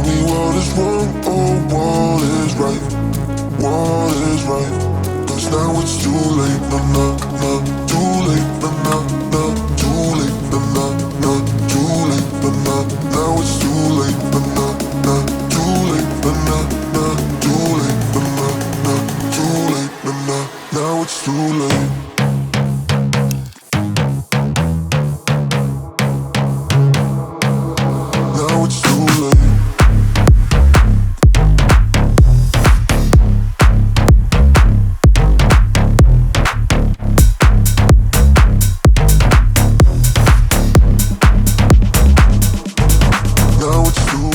me what is wrong or what is right. What is right? 'Cause now it's too late. No, no, no, too late. No, no, no, too late. No, no, no, too late. No, no, now it's too late. No, no, no, too late. No, no, no, too late. No, no, no, too late. No, no, now it's too late. Now it's too late. Now it's too